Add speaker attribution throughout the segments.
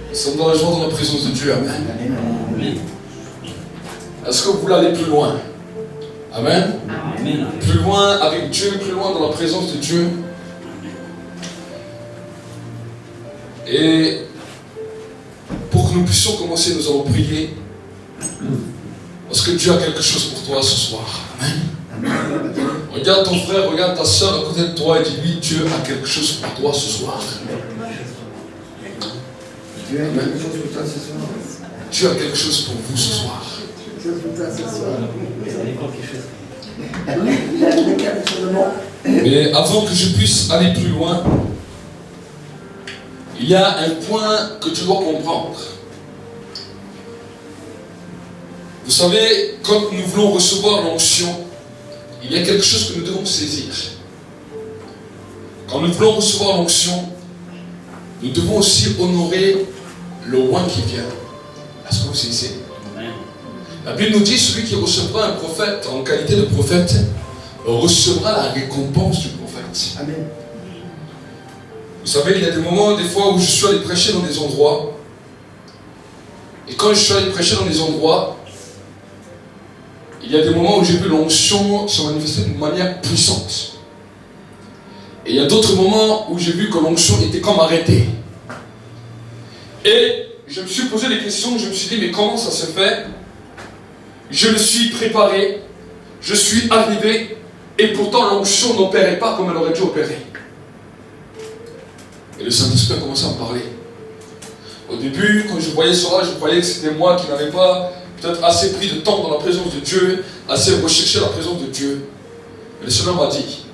Speaker 1: Nous sommes dans la joie, dans la présence de Dieu. Amen.
Speaker 2: Amen.
Speaker 1: Est-ce que vous voulez aller plus loin? Amen.
Speaker 2: Amen.
Speaker 1: Plus loin avec Dieu, plus loin dans la présence de Dieu. Et pour que nous puissions commencer, nous allons prier. Parce que Dieu a quelque chose pour toi ce soir. Amen. Regarde ton frère, regarde ta soeur à côté de toi et dis-lui, Dieu a quelque chose pour toi ce soir.
Speaker 3: Dieu a quelque chose pour toi ce soir.
Speaker 1: Dieu a quelque chose pour vous ce soir. Mais avant que je puisse aller plus loin, il y a un point que tu dois comprendre. Vous savez, quand nous voulons recevoir l'onction, il y a quelque chose que nous devons saisir. Quand nous voulons recevoir l'onction, nous devons aussi honorer le oint qui vient. Est-ce que vous saisissez? La Bible nous dit, celui qui recevra un prophète en qualité de prophète recevra la récompense du prophète.
Speaker 3: Amen.
Speaker 1: Vous savez, il y a des moments, des fois, où je suis allé prêcher dans des endroits. Et quand je suis allé prêcher dans des endroits, il y a des moments où j'ai vu l'onction se manifester d'une manière puissante. Et il y a d'autres moments où j'ai vu que l'onction était comme arrêtée. Et je me suis posé des questions, je me suis dit, mais comment ça se fait? Je me suis préparé, je suis arrivé, et pourtant l'onction n'opérait pas comme elle aurait dû opérer. Et le Saint-Esprit a commencé à me parler. Au début, quand je voyais cela, je croyais que c'était moi qui n'avais pas peut-être assez pris de temps dans la présence de Dieu, assez recherché la présence de Dieu. Et le Seigneur m'a dit,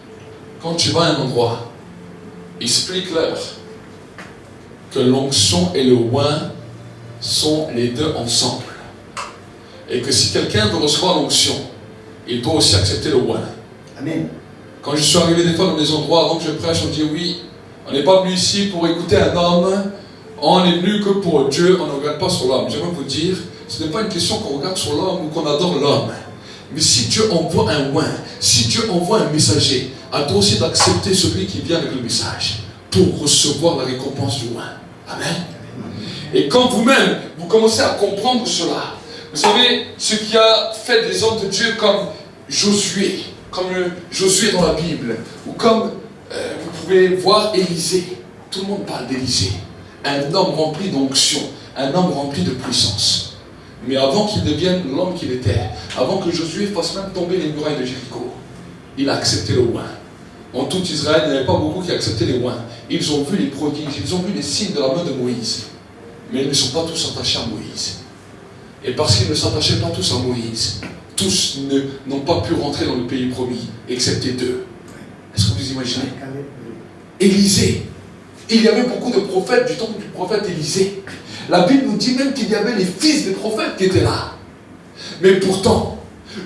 Speaker 1: quand tu vas à un endroit, explique-leur que l'onction et le oint sont les deux ensemble. Et que si quelqu'un veut recevoir l'onction, il doit aussi accepter le oint.
Speaker 3: Amen.
Speaker 1: Quand je suis arrivé des fois dans des endroits, avant que je prêche, on dit oui, on n'est pas venu ici pour écouter un homme, on est venu que pour Dieu, on ne regarde pas sur l'homme. J'aimerais vous dire, ce n'est pas une question qu'on regarde sur l'homme ou qu'on adore l'homme. Mais si Dieu envoie un oint, si Dieu envoie un messager, elle doit aussi d'accepter celui qui vient avec le message pour recevoir la récompense du oint. Amen. Et quand vous-même, vous commencez à comprendre cela, vous savez, ce qui a fait des hommes de Dieu comme Josué dans la Bible, ou comme vous pouvez voir Élisée. Tout le monde parle d'Élisée. Un homme rempli d'onction, un homme rempli de puissance. Mais avant qu'il devienne l'homme qu'il était, avant que Josué fasse même tomber les murailles de Jéricho, il a accepté le oint. En tout Israël, il n'y avait pas beaucoup qui acceptaient les oints. Ils ont vu les prodiges, ils ont vu les signes de la main de Moïse. Mais ils ne sont pas tous attachés à Moïse. Et parce qu'ils ne s'attachaient pas tous à Moïse, tous n'ont pas pu rentrer dans le pays promis, excepté deux. Est-ce que vous imaginez? Élisée. Il y avait beaucoup de prophètes du temps du prophète Élisée. La Bible nous dit même qu'il y avait les fils des prophètes qui étaient là. Mais pourtant,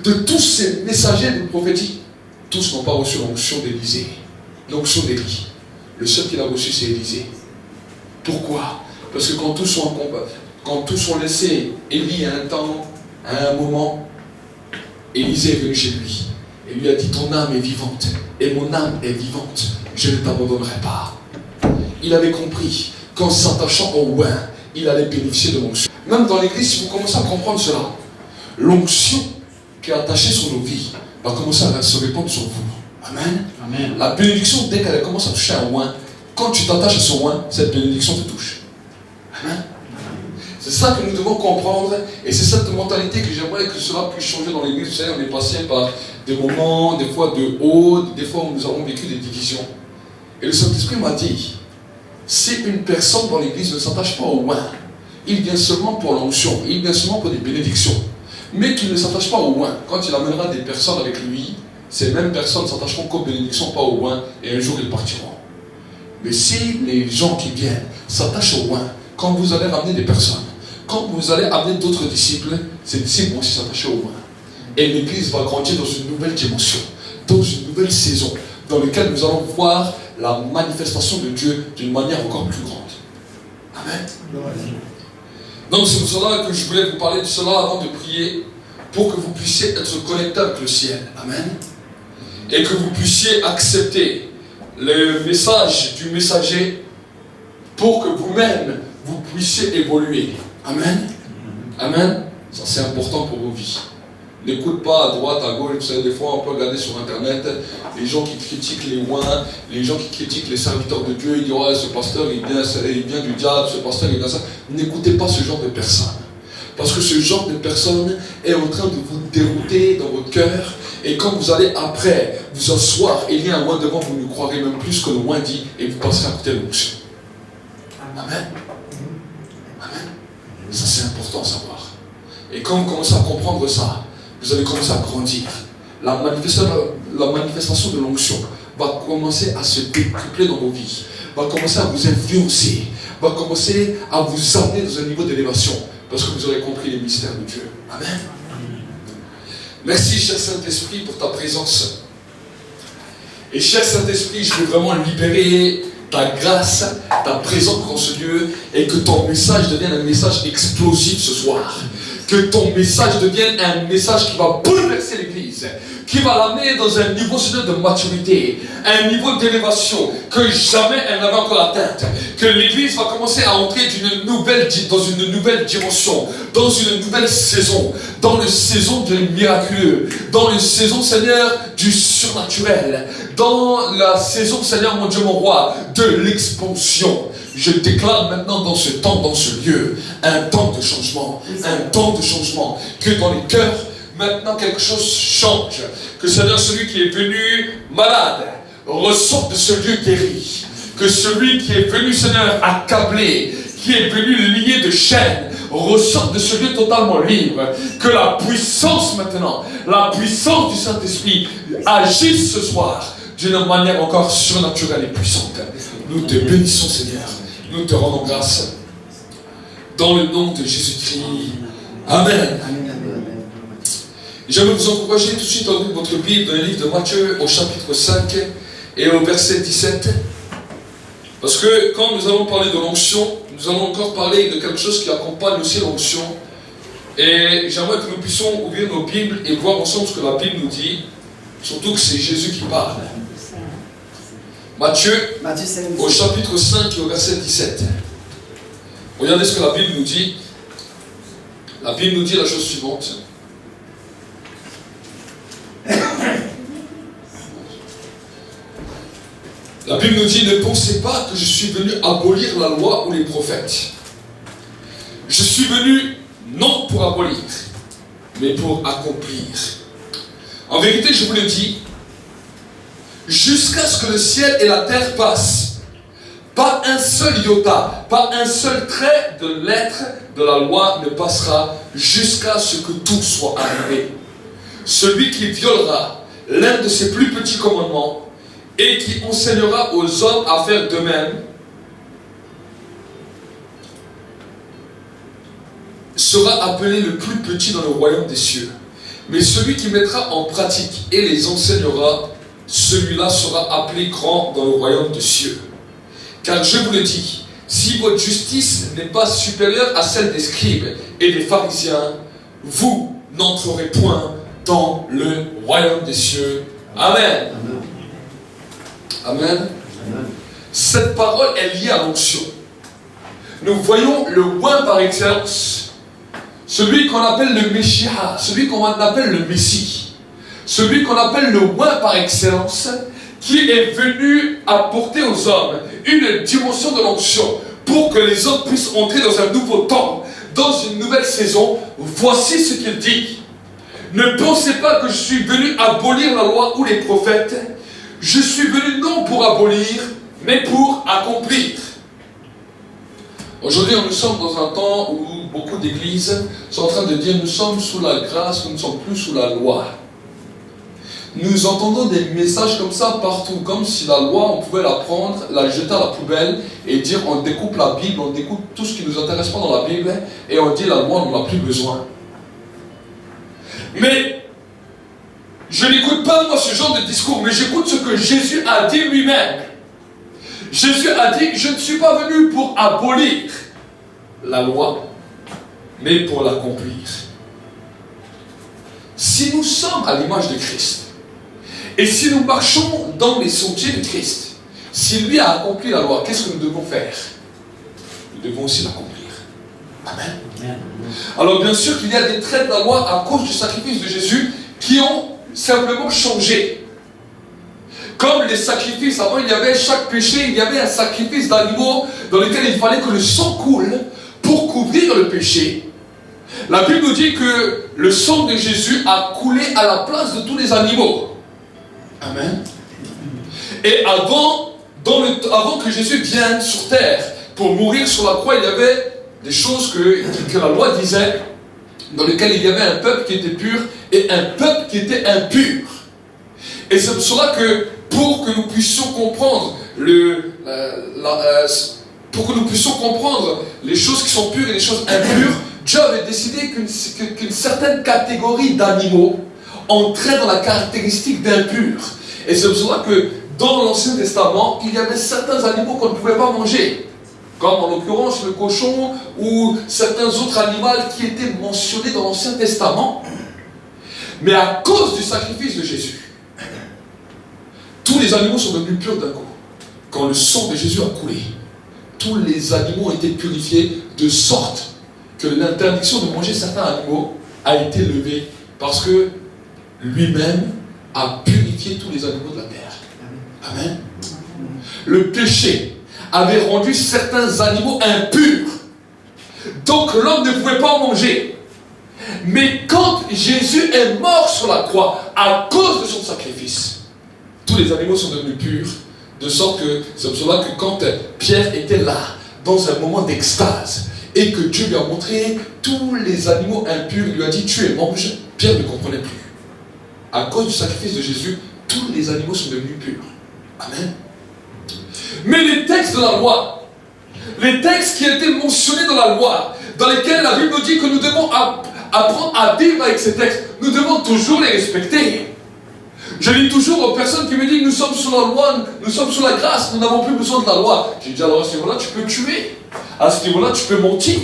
Speaker 1: de tous ces messagers de prophétie, tous n'ont pas reçu l'onction d'Élisée, l'onction d'Élie. Le seul qui l'a reçu, c'est Élisée. Pourquoi? Parce que quand tous sont laissés Élie à un temps, à un moment, Élisée est venu chez lui et lui a dit, ton âme est vivante et mon âme est vivante, je ne t'abandonnerai pas. Il avait compris qu'en s'attachant au oint, il allait bénéficier de l'onction. Même dans l'église, si vous commencez à comprendre cela, l'onction qui est attachée sur nos vies va commencer à se répandre sur vous. Amen.
Speaker 2: Amen.
Speaker 1: La bénédiction, dès qu'elle commence à toucher un oint, quand tu t'attaches à ce oint, cette bénédiction te touche. Amen. C'est ça que nous devons comprendre, et c'est cette mentalité que j'aimerais que cela puisse changer dans l'église. Vous savez, on est passé par des moments, des fois de haut, des fois où nous avons vécu des divisions. Et le Saint-Esprit m'a dit, si une personne dans l'église ne s'attache pas au oint, il vient seulement pour l'onction, il vient seulement pour des bénédictions, mais qu'il ne s'attache pas au oint. Quand il amènera des personnes avec lui, ces mêmes personnes s'attacheront qu'aux bénédictions, pas au oint, et un jour ils partiront. Mais si les gens qui viennent s'attachent au oint, quand vous allez ramener des personnes, quand vous allez amener d'autres disciples, ces disciples vont aussi s'attacher au oint. Et l'église va grandir dans une nouvelle dimension, dans une nouvelle saison, dans laquelle nous allons voir la manifestation de Dieu d'une manière encore plus grande. Amen. Donc c'est pour cela que je voulais vous parler de cela avant de prier, pour que vous puissiez être connectés avec le ciel. Amen. Et que vous puissiez accepter le message du messager, pour que vous-même, vous puissiez évoluer. Amen. Amen. Ça c'est important pour vos vies. N'écoute pas à droite, à gauche. Vous savez, des fois on peut regarder sur internet les gens qui critiquent les oins, les gens qui critiquent les serviteurs de Dieu. Ils disent ouais, ce pasteur il vient du diable, ce pasteur il vient ça. N'écoutez pas ce genre de personnes. Parce que ce genre de personne est en train de vous dérouter dans votre cœur. Et quand vous allez après vous asseoir et il y a un oin devant, vous ne croirez même plus ce que le oin dit et vous passerez à côté de l'onction. Amen. Amen. Ça c'est important à savoir. Et quand vous commencez à comprendre ça, vous allez commencer à grandir. La manifestation de l'onction va commencer à se décupler dans vos vies, va commencer à vous influencer, va commencer à vous amener dans un niveau d'élévation, parce que vous aurez compris les mystères de Dieu. Amen. Merci, cher Saint-Esprit, pour ta présence. Et cher Saint-Esprit, je veux vraiment libérer ta grâce, ta présence dans ce lieu, et que ton message devienne un message explosif ce soir. Que ton message devienne un message qui va bouleverser l'Église, qui va l'amener dans un niveau de maturité, un niveau d'élévation que jamais elle n'avait encore atteinte. Que l'Église va commencer à entrer dans une nouvelle dimension, dans une nouvelle saison, dans la saison du miraculeux, dans la saison, Seigneur, du surnaturel, dans la saison, Seigneur, mon Dieu, mon roi, de l'expansion. Je déclare maintenant dans ce temps, dans ce lieu, un temps de changement, un temps de changement, que dans les cœurs, maintenant quelque chose change, que Seigneur, celui qui est venu malade, ressorte de ce lieu guéri, que celui qui est venu, Seigneur, accablé, qui est venu lié de chaînes, ressorte de ce lieu totalement libre, que la puissance maintenant, la puissance du Saint-Esprit agisse ce soir d'une manière encore surnaturelle et puissante. Nous te bénissons, Seigneur. Nous te rendons grâce. Dans le nom de Jésus-Christ. Amen. Je vais vous encourager tout de suite à ouvrir votre Bible dans le livre de Matthieu au chapitre 5 et au verset 17. Parce que quand nous allons parler de l'onction, nous allons encore parler de quelque chose qui accompagne aussi l'onction. Et j'aimerais que nous puissions ouvrir nos Bibles et voir ensemble ce que la Bible nous dit. Surtout que c'est Jésus qui parle. Matthieu au chapitre 5 et au verset 17. Regardez ce que la Bible nous dit. La Bible nous dit la chose suivante. La Bible nous dit, ne pensez pas que je suis venu abolir la loi ou les prophètes. Je suis venu non pour abolir, mais pour accomplir. En vérité, je vous le dis, jusqu'à ce que le ciel et la terre passent, pas un seul iota, pas un seul trait de lettre de la loi ne passera jusqu'à ce que tout soit arrivé. Celui qui violera l'un de ses plus petits commandements et qui enseignera aux hommes à faire de même sera appelé le plus petit dans le royaume des cieux. Mais celui qui mettra en pratique et les enseignera, celui-là sera appelé grand dans le royaume des cieux. Car je vous le dis, si votre justice n'est pas supérieure à celle des scribes et des pharisiens, vous n'entrerez point dans le royaume des cieux. Amen. Amen. Amen. Cette parole est liée à l'onction. Nous voyons le oint par excellence. Celui qu'on appelle le Meshiach, celui qu'on appelle le Messie. Celui qu'on appelle le oint par excellence, qui est venu apporter aux hommes une dimension de l'onction pour que les hommes puissent entrer dans un nouveau temps, dans une nouvelle saison. Voici ce qu'il dit. Ne pensez pas que je suis venu abolir la loi ou les prophètes. Je suis venu non pour abolir, mais pour accomplir. Aujourd'hui, nous sommes dans un temps où beaucoup d'églises sont en train de dire nous sommes sous la grâce, nous ne sommes plus sous la loi. Nous entendons des messages comme ça partout, comme si la loi, on pouvait la prendre, la jeter à la poubelle et dire on découpe la Bible, on découpe tout ce qui ne nous intéresse pas dans la Bible et on dit la loi, on n'en a plus besoin. Mais je n'écoute pas moi ce genre de discours, mais j'écoute ce que Jésus a dit lui-même. Jésus a dit, je ne suis pas venu pour abolir la loi, mais pour l'accomplir. Si nous sommes à l'image de Christ, et si nous marchons dans les sentiers de Christ, si lui a accompli la loi, qu'est-ce que nous devons faire? Nous devons aussi l'accomplir. Amen. Alors bien sûr qu'il y a des traits de la loi à cause du sacrifice de Jésus qui ont simplement changé. Comme les sacrifices, avant il y avait chaque péché, il y avait un sacrifice d'animaux dans lequel il fallait que le sang coule pour couvrir le péché. La Bible nous dit que le sang de Jésus a coulé à la place de tous les animaux. Amen. Et avant que Jésus vienne sur terre pour mourir sur la croix, il y avait des choses que la loi disait, dans lesquelles il y avait un peuple qui était pur et un peuple qui était impur. Et c'est pour cela que pour que nous puissions comprendre les choses qui sont pures et les choses impures, Dieu avait décidé qu'une certaine catégorie d'animaux entrait dans la caractéristique d'impur. Et c'est pour cela que dans l'Ancien Testament, il y avait certains animaux qu'on ne pouvait pas manger. Comme en l'occurrence le cochon ou certains autres animaux qui étaient mentionnés dans l'Ancien Testament. Mais à cause du sacrifice de Jésus, tous les animaux sont devenus purs d'un coup. Quand le sang de Jésus a coulé, tous les animaux ont été purifiés de sorte que l'interdiction de manger certains animaux a été levée parce que lui-même a purifié tous les animaux de la terre. Amen. Le péché avait rendu certains animaux impurs. Donc l'homme ne pouvait pas en manger. Mais quand Jésus est mort sur la croix, à cause de son sacrifice, tous les animaux sont devenus purs, de sorte que c'est pour cela que quand Pierre était là, dans un moment d'extase, et que Dieu lui a montré tous les animaux impurs, il lui a dit tu es mange, Pierre ne comprenait plus. À cause du sacrifice de Jésus, tous les animaux sont devenus purs. Amen. Mais les textes de la loi, les textes qui étaient mentionnés dans la loi, dans lesquels la Bible nous dit que nous devons apprendre à vivre avec ces textes, nous devons toujours les respecter. Je dis toujours aux personnes qui me disent nous sommes sous la loi, nous sommes sous la grâce, nous n'avons plus besoin de la loi. J'ai dit alors à ce niveau-là tu peux tuer, à ce niveau-là tu peux mentir,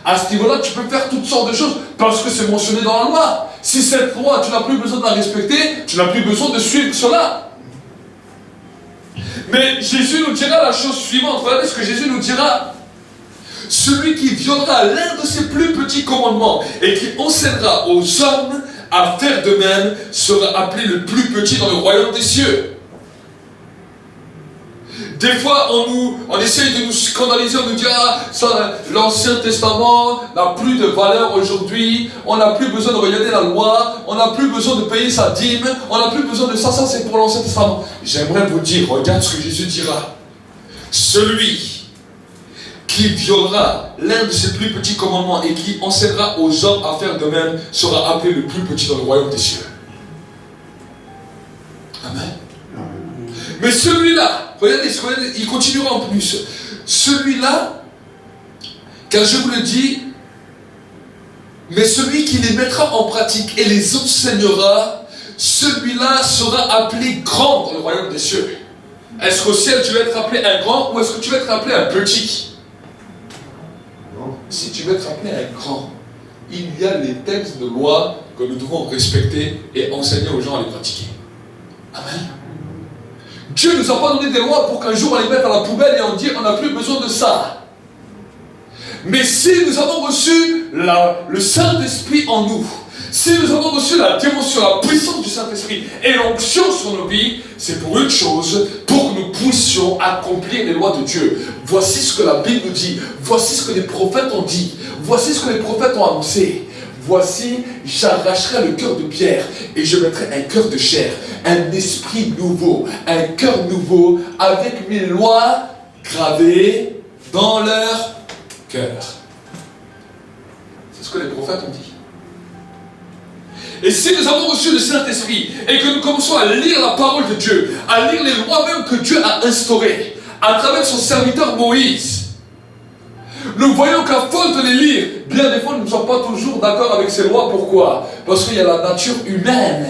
Speaker 1: à ce niveau-là tu peux faire toutes sortes de choses parce que c'est mentionné dans la loi. Si cette loi tu n'as plus besoin de la respecter, tu n'as plus besoin de suivre cela. Mais Jésus nous dira la chose suivante. Regardez ce que Jésus nous dira. Celui qui violera l'un de ses plus petits commandements et qui enseignera aux hommes à faire de même sera appelé le plus petit dans le royaume des cieux. Des fois, on essaye de nous scandaliser, on nous dit l'Ancien Testament n'a plus de valeur aujourd'hui, on n'a plus besoin de regarder la loi, on n'a plus besoin de payer sa dîme, on n'a plus besoin de ça c'est pour l'Ancien Testament. J'aimerais vous dire, regarde ce que Jésus dira. Celui qui violera l'un de ses plus petits commandements et qui enseignera aux hommes à faire de même sera appelé le plus petit dans le royaume des cieux. Amen. Mais celui-là, regardez, il continuera en plus. Celui-là, car je vous le dis, mais celui qui les mettra en pratique et les enseignera, celui-là sera appelé grand dans le royaume des cieux. Est-ce qu'au ciel tu vas être appelé un grand ou est-ce que tu vas être appelé un petit? Si tu veux être appelé un grand, il y a les textes de loi que nous devons respecter et enseigner aux gens à les pratiquer. Amen. Dieu ne nous a pas donné des lois pour qu'un jour on les mette à la poubelle et on dit on n'a plus besoin de ça. Mais si nous avons reçu le Saint-Esprit en nous, si nous avons reçu la dimension, la puissance du Saint-Esprit et l'onction sur nos vies, c'est pour une chose, pour que nous puissions accomplir les lois de Dieu. Voici ce que la Bible nous dit, voici ce que les prophètes ont dit, voici ce que les prophètes ont annoncé. Voici, j'arracherai le cœur de pierre et je mettrai un cœur de chair, un esprit nouveau, un cœur nouveau avec mes lois gravées dans leur cœur. C'est ce que les prophètes ont dit. Et si nous avons reçu le Saint-Esprit et que nous commençons à lire la parole de Dieu, à lire les lois même que Dieu a instaurées à travers son serviteur Moïse, nous voyons qu'à force de les lire, bien des fois nous ne sommes pas toujours d'accord avec ces lois. Pourquoi? Parce qu'il y a la nature humaine.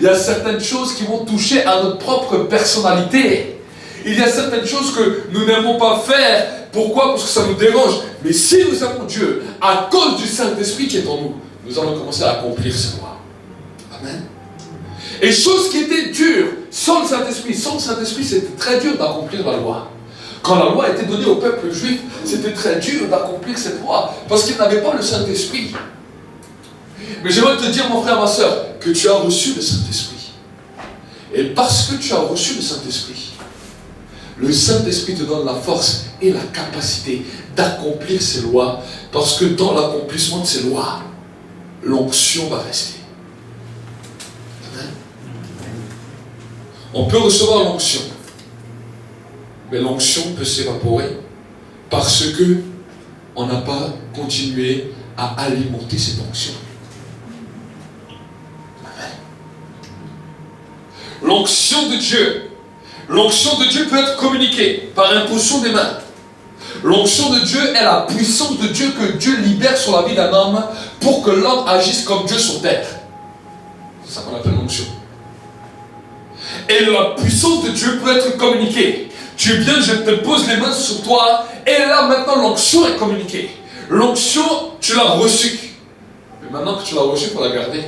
Speaker 1: Il y a certaines choses qui vont toucher à notre propre personnalité. Il y a certaines choses que nous n'aimons pas faire. Pourquoi? Parce que ça nous dérange. Mais si nous avons Dieu, à cause du Saint-Esprit qui est en nous, nous allons commencer à accomplir ces lois. Amen. Et chose qui était dure, sans le Saint-Esprit, c'était très dur d'accomplir la loi. Quand la loi a été donnée au peuple juif, c'était très dur d'accomplir cette loi, parce qu'ils n'avaient pas le Saint-Esprit. Mais j'aimerais te dire, mon frère, ma soeur, que tu as reçu le Saint-Esprit. Et parce que tu as reçu le Saint-Esprit te donne la force et la capacité d'accomplir ces lois, parce que dans l'accomplissement de ces lois, l'onction va rester. Amen. On peut recevoir l'onction, mais l'onction peut s'évaporer parce que on n'a pas continué à alimenter cette onction. Amen. L'onction de Dieu peut être communiquée par imposition des mains. L'onction de Dieu est la puissance de Dieu que Dieu libère sur la vie d'un homme pour que l'homme agisse comme Dieu sur terre. C'est ça qu'on appelle l'onction. Et la puissance de Dieu peut être communiquée. Tu viens, je te pose les mains sur toi, et là maintenant l'onction est communiquée. L'onction, tu l'as reçue. Mais maintenant que tu l'as reçue, il faut la garder.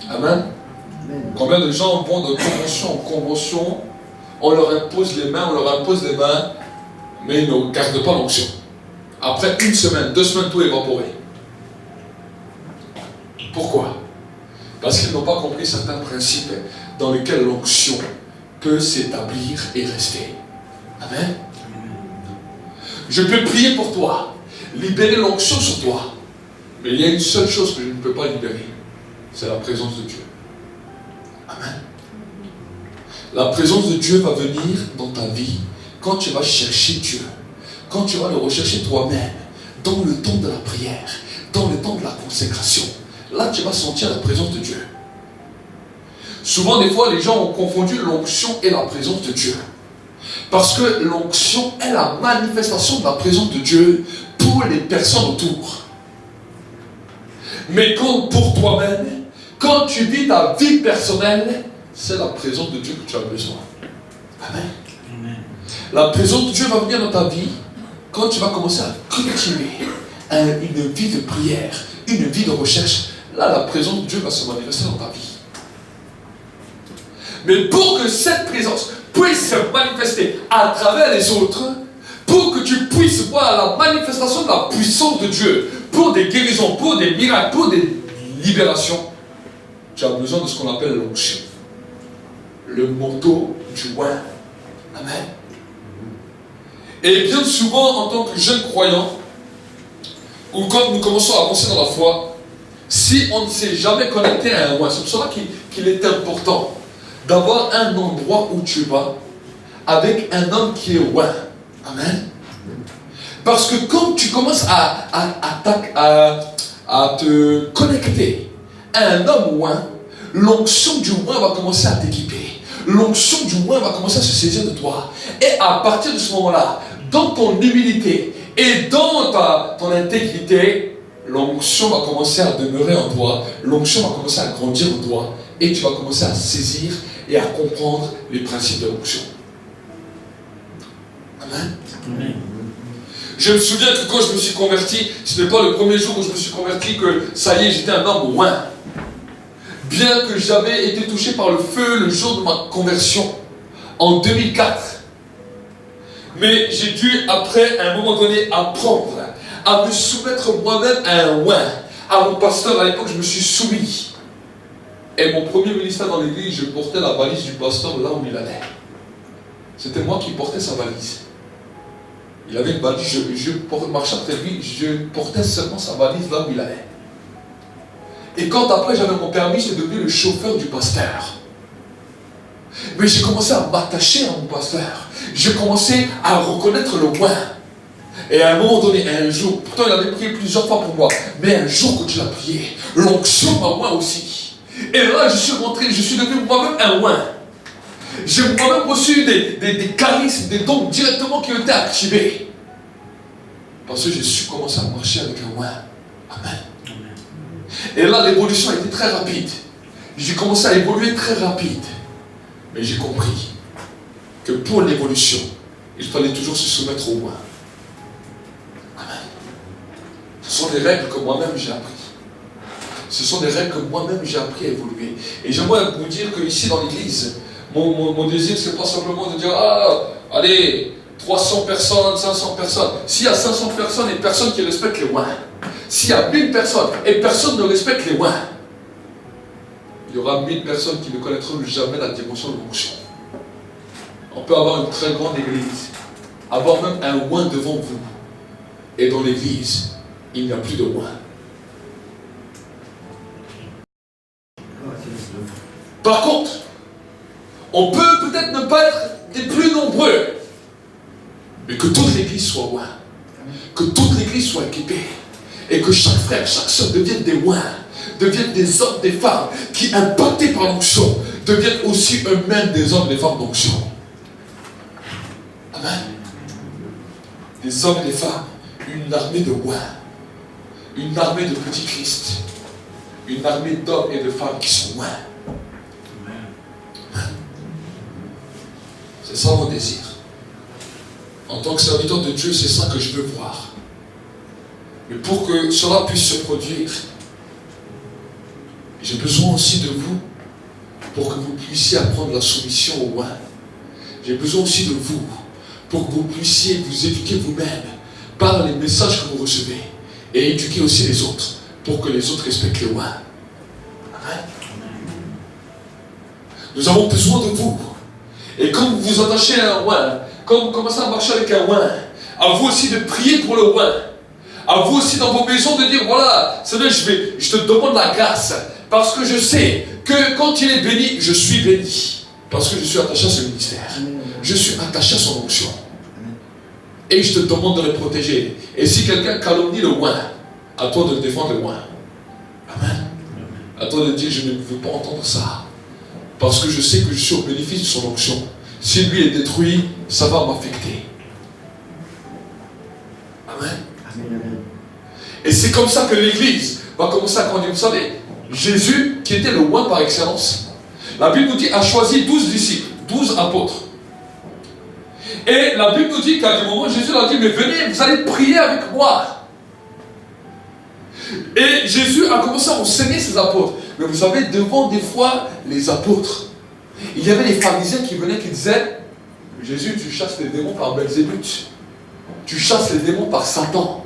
Speaker 1: Amen. Combien de gens vont de convention en convention, on leur impose les mains, mais ils ne gardent pas l'onction. Après 1 semaine, 2 semaines, tout est évaporé. Pourquoi? Parce qu'ils n'ont pas compris certains principes dans lesquels l'onction peut s'établir et rester. Amen. Je peux prier pour toi, libérer l'onction sur toi, mais il y a une seule chose que je ne peux pas libérer, c'est la présence de Dieu. Amen. La présence de Dieu va venir dans ta vie quand tu vas chercher Dieu, quand tu vas le rechercher toi-même, dans le temps de la prière, dans le temps de la consécration. Là, tu vas sentir la présence de Dieu. Souvent, des fois, les gens ont confondu l'onction et la présence de Dieu. Parce que l'onction est la manifestation de la présence de Dieu pour les personnes autour. Mais quand pour toi-même, quand tu vis ta vie personnelle, c'est la présence de Dieu que tu as besoin. Amen. Amen. La présence de Dieu va venir dans ta vie quand tu vas commencer à cultiver une vie de prière, une vie de recherche. Là, la présence de Dieu va se manifester dans ta vie. Mais pour que cette présence puisse se manifester à travers les autres, pour que tu puisses voir la manifestation de la puissance de Dieu, pour des guérisons, pour des miracles, pour des libérations, tu as besoin de ce qu'on appelle l'onction. Le manteau du oint. Amen. Et bien souvent, en tant que jeune croyant, ou quand nous commençons à avancer dans la foi, si on ne s'est jamais connecté à un oint, c'est pour cela qu'il est important d'avoir un endroit où tu vas avec un homme qui est oint. Amen. Parce que quand tu commences à te connecter à un homme oint, l'onction du oint va commencer à t'équiper. L'onction du oint va commencer à se saisir de toi. Et à partir de ce moment-là, dans ton humilité et dans ton intégrité, l'onction va commencer à demeurer en toi. L'onction va commencer à grandir en toi. Et tu vas commencer à saisir et à comprendre les principes de l'onction. Amen. Amen. Je me souviens que quand je me suis converti, ce n'est pas le premier jour où je me suis converti que ça y est, j'étais un homme oint. Bien que j'avais été touché par le feu le jour de ma conversion, en 2004. Mais j'ai dû, après, à un moment donné, apprendre à me soumettre moi-même à un oint. À mon pasteur, à l'époque, je me suis soumis. Et mon premier ministère dans l'église, je portais la valise du pasteur là où il allait. C'était moi qui portais sa valise. Il avait une valise, je marchais après lui, je portais seulement sa valise là où il allait. Et quand après j'avais mon permis, j'ai devenu le chauffeur du pasteur. Mais j'ai commencé à m'attacher à mon pasteur. J'ai commencé à reconnaître le oint. Et à un moment donné, un jour, pourtant il avait prié plusieurs fois pour moi, mais un jour quand il a prié, l'onction m'a oint aussi. Et là je suis rentré, je suis devenu moi-même un oint. J'ai moi-même reçu des charismes, des dons directement qui ont été activés. Parce que j'ai su commencer à marcher avec un oint. Amen. Et là, l'évolution a été très rapide. J'ai commencé à évoluer très rapide. Mais j'ai compris que pour l'évolution, il fallait toujours se soumettre au oint. Amen. Ce sont des règles que moi-même j'ai appris. Ce sont des règles que moi-même j'ai appris à évoluer. Et j'aimerais vous dire qu'ici dans l'église, Mon désir, c'est pas simplement de dire, ah, allez, 300 personnes, 500 personnes. S'il y a 500 personnes et personne qui respecte les oins, s'il y a 1000 personnes et personne ne respecte les oins, il y aura 1000 personnes qui ne connaîtront jamais la dimension de l'onction. On peut avoir une très grande église, avoir même un oint devant vous, et dans l'église, il n'y a plus de oint. Par contre, on peut peut-être ne pas être des plus nombreux, mais que toute l'église soit oint, que toute l'église soit équipée, et que chaque frère, chaque soeur devienne des oints, deviennent des hommes, des femmes qui, impactés par l'onction, deviennent aussi eux-mêmes des hommes, des femmes d'onction. Amen. Des hommes et des femmes, une armée de oints, une armée de petits Christ, une armée d'hommes et de femmes qui sont oints. C'est ça mon désir. En tant que serviteur de Dieu, c'est ça que je veux voir. Mais pour que cela puisse se produire, j'ai besoin aussi de vous pour que vous puissiez apprendre la soumission au oint. J'ai besoin aussi de vous pour que vous puissiez vous éduquer vous-même par les messages que vous recevez et éduquer aussi les autres pour que les autres respectent les oints. Amen. Nous avons besoin de vous. Et quand vous vous attachez à un oint, quand vous commencez à marcher avec un oint, à vous aussi de prier pour le oint. À vous aussi dans vos maisons de dire, voilà, Seigneur, je te demande la grâce. Parce que je sais que quand il est béni, je suis béni. Parce que je suis attaché à ce ministère. Je suis attaché à son onction. Et je te demande de le protéger. Et si quelqu'un calomnie le oint, à toi de défendre le oint. Amen. À toi de dire, je ne veux pas entendre ça. Parce que je sais que je suis au bénéfice de son onction. Si lui est détruit, ça va m'affecter. Amen. Et c'est comme ça que l'Église va commencer à grandir. Vous savez, Jésus, qui était le oint par excellence, la Bible nous dit, a choisi 12 disciples, 12 apôtres. Et la Bible nous dit qu'à un moment, Jésus leur a dit, mais venez, vous allez prier avec moi. Et Jésus a commencé à enseigner ses apôtres. Mais vous savez, devant des fois les apôtres, il y avait les pharisiens qui venaient, qui disaient, Jésus, tu chasses les démons par Belzébuth. Tu chasses les démons par Satan.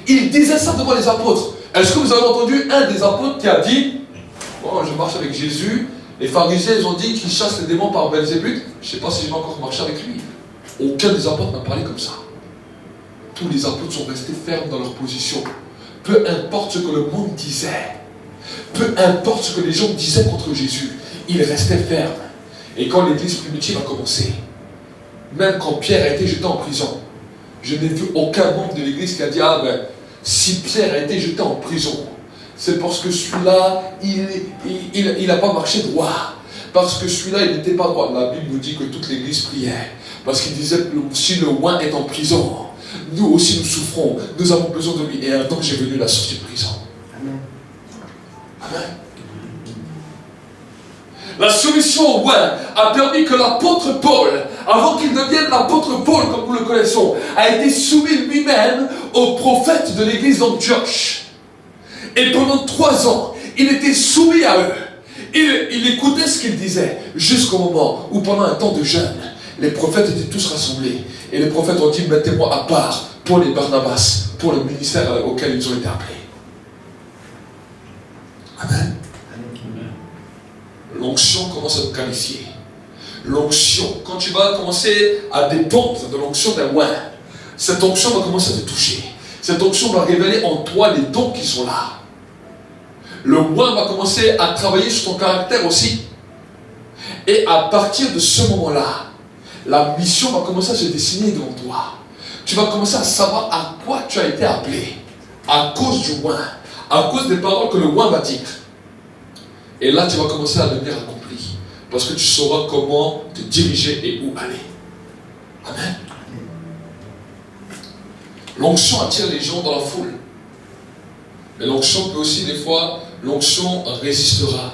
Speaker 1: Il disait ça devant les apôtres. Est-ce que vous avez entendu un des apôtres qui a dit, bon, je marche avec Jésus, les pharisiens, ils ont dit qu'ils chassent les démons par Belzébuth, je ne sais pas si je vais encore marcher avec lui. Aucun des apôtres n'a parlé comme ça. Tous les apôtres sont restés fermes dans leur position. Peu importe ce que le monde disait, peu importe ce que les gens disaient contre Jésus, ils restaient fermes. Et quand l'église primitive a commencé, même quand Pierre a été jeté en prison, je n'ai vu aucun membre de l'église qui a dit, ah ben, si Pierre a été jeté en prison, c'est parce que celui-là, il n'a pas marché droit. Parce que celui-là, il n'était pas droit. La Bible nous dit que toute l'église priait. Parce qu'il disait, si le oint est en prison, nous aussi nous souffrons, nous avons besoin de lui. Et un ange est venu la sortir de prison. Amen. Amen. La soumission au oint a permis que l'apôtre Paul, avant qu'il devienne l'apôtre Paul, comme nous le connaissons, a été soumis lui-même aux prophètes de l'église d'Antioche. Et pendant 3 ans, il était soumis à eux. Il écoutait ce qu'ils disaient, jusqu'au moment où pendant un temps de jeûne, les prophètes étaient tous rassemblés. Et les prophètes ont dit, mettez-moi à part pour les Barnabas, pour le ministère auquel ils ont été appelés. Amen. L'onction commence à te qualifier. L'onction, quand tu vas commencer à dépendre de l'onction d'un oint, cette onction va commencer à te toucher. Cette onction va révéler en toi les dons qui sont là. Le oint va commencer à travailler sur ton caractère aussi. Et à partir de ce moment-là, la mission va commencer à se dessiner devant toi. Tu vas commencer à savoir à quoi tu as été appelé. À cause du oint. À cause des paroles que le oint va dire. Et là, tu vas commencer à devenir accompli. Parce que tu sauras comment te diriger et où aller. Amen. L'onction attire les gens dans la foule. Mais l'onction peut aussi, des fois, l'onction résistera.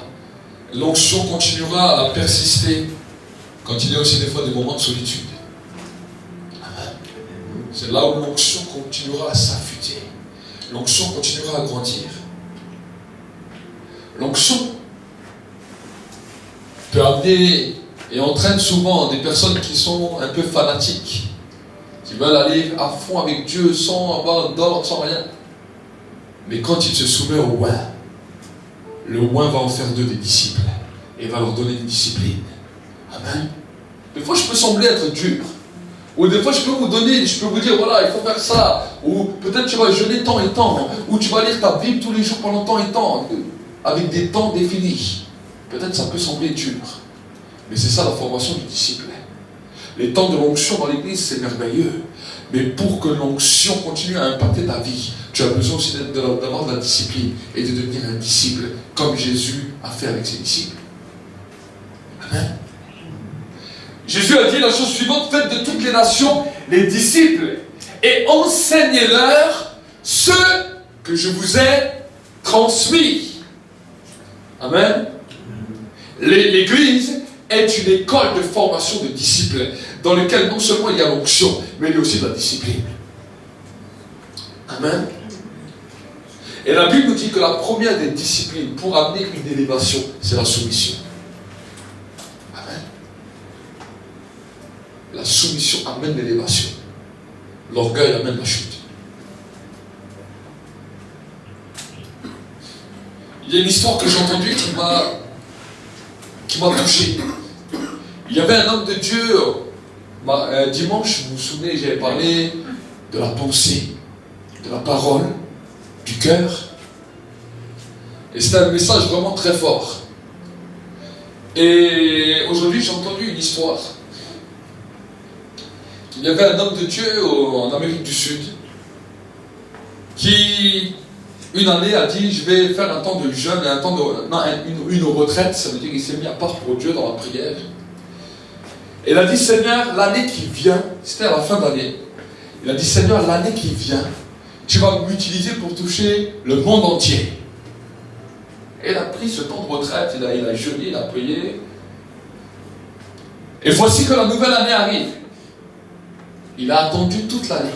Speaker 1: L'onction continuera à persister quand il y a aussi des fois des moments de solitude. Amen. C'est là où l'onction continuera à s'affûter. L'onction continuera à grandir. L'onction peut amener et entraîne souvent des personnes qui sont un peu fanatiques, qui veulent aller à fond avec Dieu sans avoir d'ordre, sans rien. Mais quand il se soumet au oint, le oint va en faire d'eux des disciples et va leur donner une discipline. Amen. Des fois, je peux sembler être dur. Ou des fois, je peux vous dire, voilà, il faut faire ça. Ou peut-être tu vas jeûner tant et tant. Ou tu vas lire ta Bible tous les jours pendant tant et tant. Avec des temps définis. Peut-être ça peut sembler dur. Mais c'est ça la formation du disciple. Les temps de l'onction dans l'église, c'est merveilleux. Mais pour que l'onction continue à impacter ta vie, tu as besoin aussi d'avoir de la discipline et de devenir un disciple, comme Jésus a fait avec ses disciples. Amen. Jésus a dit la chose suivante, faites de toutes les nations les disciples et enseignez-leur ce que je vous ai transmis. Amen. L'église est une école de formation de disciples dans laquelle non seulement il y a l'onction, mais il y a aussi de la discipline. Amen. Et la Bible nous dit que la première des disciplines pour amener une élévation, c'est la soumission. Amen. La soumission amène l'élévation. L'orgueil amène la chute. Il y a une histoire que j'ai entendue qui m'a touché. Il y avait un homme de Dieu, dimanche, vous vous souvenez, j'avais parlé de la pensée, de la parole, du cœur. Et c'était un message vraiment très fort. Et aujourd'hui, j'ai entendu une histoire. Il y avait un homme de Dieu en Amérique du Sud qui, une année, a dit, je vais faire un temps de jeûne, une retraite. Ça veut dire qu'il s'est mis à part pour Dieu dans la prière. Et il a dit, Seigneur, l'année qui vient, c'était à la fin d'année, il a dit, Seigneur, l'année qui vient, tu vas m'utiliser pour toucher le monde entier. Et il a pris ce temps de retraite, il a jeûné, il a prié. Et voici que la nouvelle année arrive. Il a attendu toute l'année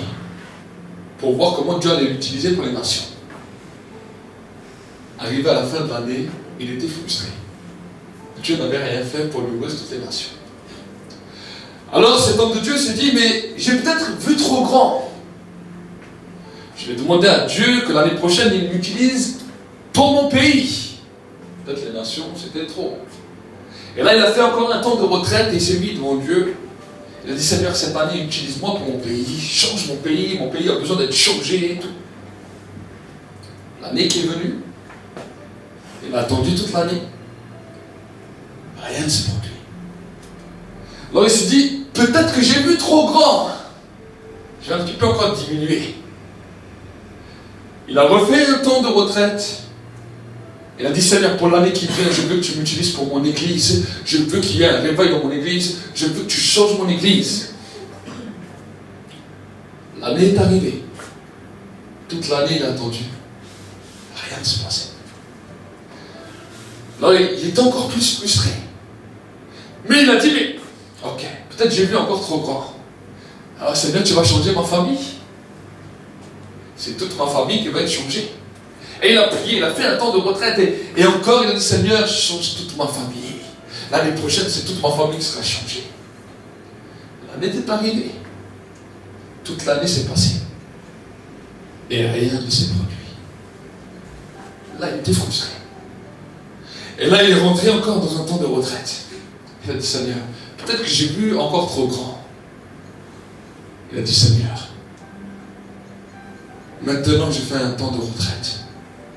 Speaker 1: pour voir comment Dieu allait l'utiliser pour les nations. Arrivé à la fin de l'année, il était frustré. Dieu n'avait rien fait pour lui ouvrir toutes les nations. Alors cet homme de Dieu s'est dit, mais j'ai peut-être vu trop grand. Je vais demander à Dieu que l'année prochaine, il m'utilise pour mon pays. Peut-être les nations, c'était trop. Et là, il a fait encore un temps de retraite et il s'est mis devant Dieu. Il a dit, Seigneur, cette année, utilise-moi pour mon pays. Change mon pays a besoin d'être changé et tout. L'année qui est venue, il a attendu toute l'année. Rien ne s'est produit. Alors il s'est dit, peut-être que j'ai vu trop grand. Je vais un petit peu encore diminuer. Il a refait un temps de retraite. Il a dit, Seigneur, pour l'année qui vient, je veux que tu m'utilises pour mon église. Je veux qu'il y ait un réveil dans mon église. Je veux que tu changes mon église. L'année est arrivée. Toute l'année, il a attendu. Rien ne se passait. Alors, il était encore plus frustré. Mais il a dit, mais, ok, peut-être j'ai vu encore trop grand. Alors, Seigneur, tu vas changer ma famille. C'est toute ma famille qui va être changée. Et il a prié, il a fait un temps de retraite. Et encore, il a dit, Seigneur, change toute ma famille. L'année prochaine, c'est toute ma famille qui sera changée. L'année est arrivée. Toute l'année s'est passée. Et rien ne s'est produit. Là, il était frustré. Et là, il est rentré encore dans un temps de retraite. Il a dit, Seigneur, peut-être que j'ai vu encore trop grand. Il a dit, Seigneur, maintenant je fais un temps de retraite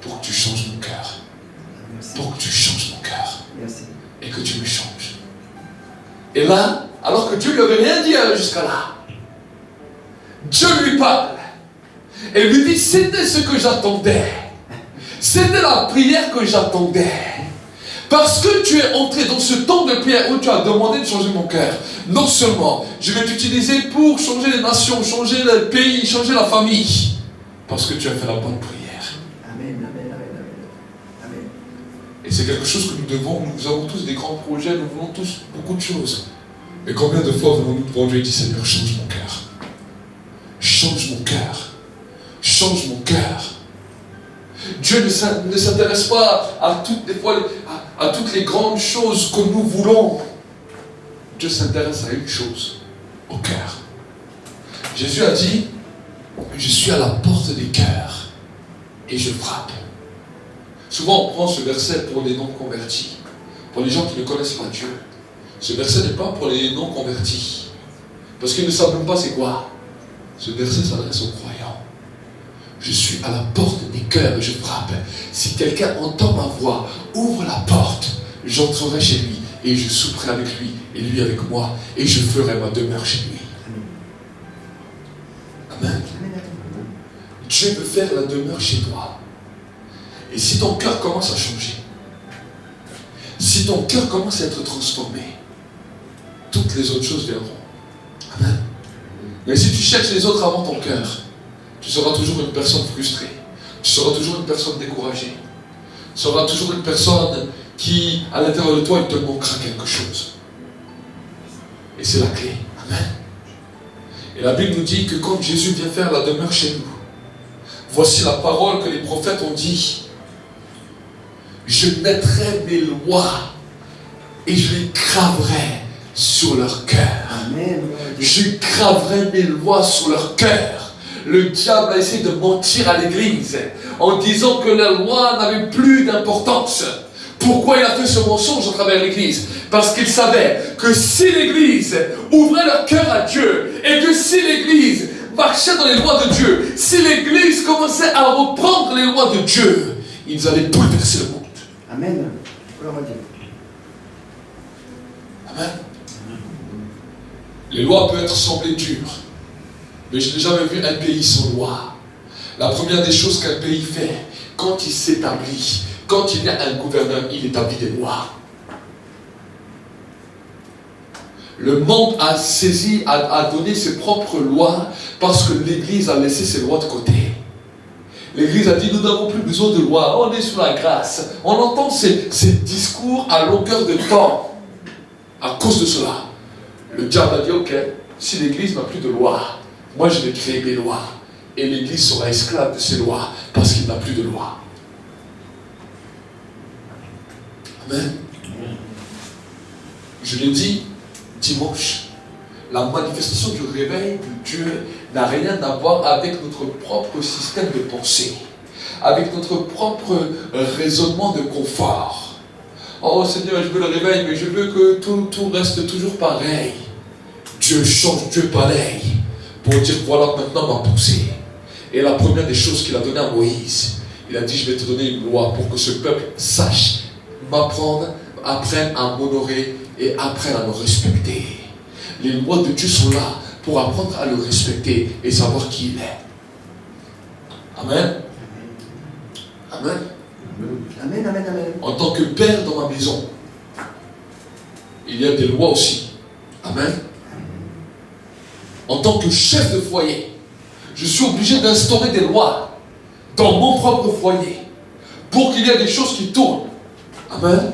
Speaker 1: pour que tu changes mon cœur. Pour que tu changes mon cœur. Et que tu me changes. Et là, alors que Dieu ne lui avait rien dit jusqu'à là, Dieu lui parle. Et lui dit, c'était ce que j'attendais. C'était la prière que j'attendais. Parce que tu es entré dans ce temps de prière où tu as demandé de changer mon cœur. Non seulement, je vais t'utiliser pour changer les nations, changer le pays, changer la famille. Parce que tu as fait la bonne prière.
Speaker 3: Amen, amen, amen, amen.
Speaker 1: Et c'est quelque chose que nous avons tous des grands projets, nous voulons tous beaucoup de choses. Mais combien de fois venons-nous devant Dieu et dit, Seigneur, change mon cœur. Change mon cœur. Change mon cœur. Dieu ne s'intéresse pas à toutes les grandes choses que nous voulons. Dieu s'intéresse à une chose, au cœur. Jésus a dit, je suis à la porte des cœurs et je frappe. Souvent on prend ce verset pour les non-convertis, pour les gens qui ne connaissent pas Dieu. Ce verset n'est pas pour les non-convertis, parce qu'ils ne savent même pas c'est quoi. Ce verset s'adresse aux croyants. Je suis à la porte des cœurs et je frappe. Si quelqu'un entend ma voix, ouvre la porte, j'entrerai chez lui et je souperai avec lui et lui avec moi et je ferai ma demeure chez lui. Amen. Dieu veut faire la demeure chez toi. Et si ton cœur commence à changer, si ton cœur commence à être transformé, toutes les autres choses viendront. Amen. Mais si tu cherches les autres avant ton cœur, tu seras toujours une personne frustrée. Tu seras toujours une personne découragée. Tu seras toujours une personne qui, à l'intérieur de toi, il te manquera quelque chose. Et c'est la clé. Amen. Et la Bible nous dit que quand Jésus vient faire la demeure chez nous, voici la parole que les prophètes ont dit. Je mettrai mes lois et je les graverai sur leur cœur.
Speaker 3: Amen.
Speaker 1: Je graverai mes lois sur leur cœur. Le diable a essayé de mentir à l'église en disant que la loi n'avait plus d'importance. Pourquoi il a fait ce mensonge à travers l'église? Parce qu'il savait que si l'église ouvrait leur cœur à Dieu et que si l'église marchait dans les lois de Dieu, si l'église commençait à reprendre les lois de Dieu, ils allaient bouleverser le monde.
Speaker 3: Amen. Gloire à Dieu.
Speaker 1: Amen. Les lois peuvent être semblées dures, mais je n'ai jamais vu un pays sans loi. La première des choses qu'un pays fait, quand il s'établit, quand il y a un gouverneur, il établit des lois. Le monde a saisi, a donné ses propres lois parce que l'Église a laissé ses lois de côté. L'Église a dit, nous n'avons plus besoin de loi, on est sous la grâce. On entend ces discours à longueur de temps. À cause de cela, le diable a dit, ok, si l'Église n'a plus de loi, moi je vais créer mes lois. Et l'Église sera esclave de ces lois parce qu'il n'a plus de loi. Amen. Je l'ai dit dimanche, la manifestation du réveil de Dieu n'a rien à voir avec notre propre système de pensée, avec notre propre raisonnement de confort. Oh Seigneur, je veux le réveil, mais je veux que tout reste toujours pareil. Dieu change, Dieu pareil, pour dire voilà maintenant ma pensée. Et la première des choses qu'il a donné à Moïse, il a dit je vais te donner une loi pour que ce peuple sache m'apprendre, apprenne à m'honorer et apprenne à me respecter. Les lois de Dieu sont là pour apprendre à le respecter et savoir qui il est. Amen. Amen.
Speaker 3: Amen, amen, amen.
Speaker 1: En tant que père dans ma maison, il y a des lois aussi. Amen. En tant que chef de foyer, je suis obligé d'instaurer des lois dans mon propre foyer pour qu'il y ait des choses qui tournent. Amen.